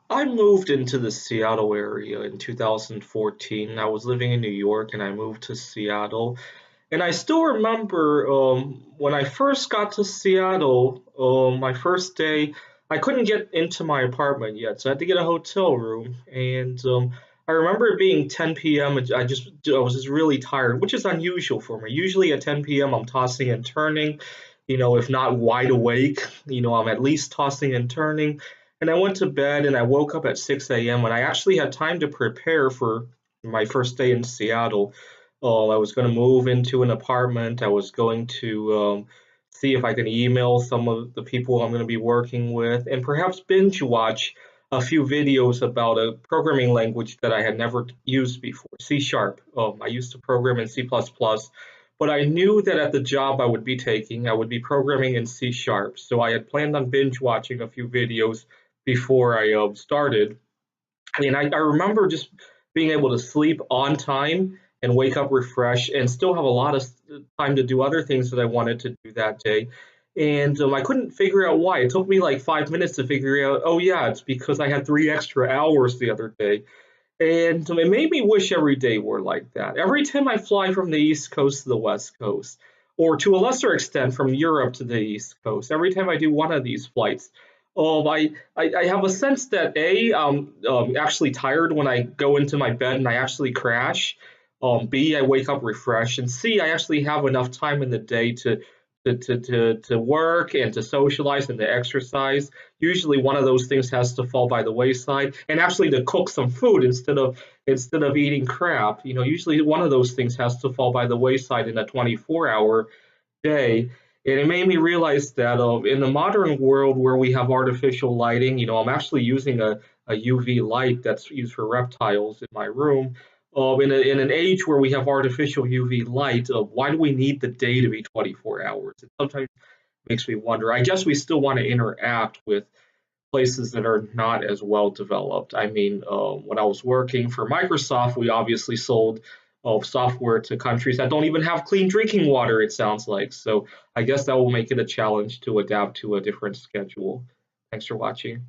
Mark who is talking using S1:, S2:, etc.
S1: I moved into the Seattle area in 2014. I was living in New York and I moved to Seattle. And I still remember when I first got to Seattle, my first day, I couldn't get into my apartment yet, so I had to get a hotel room. And I remember it being 10 p.m. and I was just really tired, which is unusual for me. Usually at 10 p.m. I'm tossing and turning, if not wide awake, I'm at least tossing and turning. And I went to bed and I woke up at 6 a.m. and I actually had time to prepare for my first day in Seattle. I was going to move into an apartment. I was going to see if I can email some of the people I'm going to be working with and perhaps binge watch a few videos about a programming language that I had never used before, C Sharp. I used to program in C++, but I knew that at the job I would be taking, I would be programming in C Sharp. So I had planned on binge watching a few videos before I started. And I remember just being able to sleep on time and wake up refreshed and still have a lot of time to do other things that I wanted to do that day. And I couldn't figure out why. It took me like 5 minutes to figure out, oh, yeah, it's because I had 3 extra hours the other day. And it made me wish every day were like that. Every time I fly from the East Coast to the West Coast, or to a lesser extent from Europe to the East Coast, every time I do one of these flights, I have a sense that I'm actually tired when I go into my bed and I actually crash. B, I wake up refreshed, and C, I actually have enough time in the day to work and to socialize and to exercise. Usually, one of those things has to fall by the wayside, and actually to cook some food instead of eating crap. Usually one of those things has to fall by the wayside in a 24-hour day. And it made me realize that in the modern world where we have artificial lighting, I'm actually using a UV light that's used for reptiles in my room. In an age where we have artificial UV light, why do we need the day to be 24 hours? It sometimes makes me wonder. I guess we still want to interact with places that are not as well developed. I mean, when I was working for Microsoft, we obviously sold software to countries that don't even have clean drinking water, it sounds like. So I guess that will make it a challenge to adapt to a different schedule. Thanks for watching.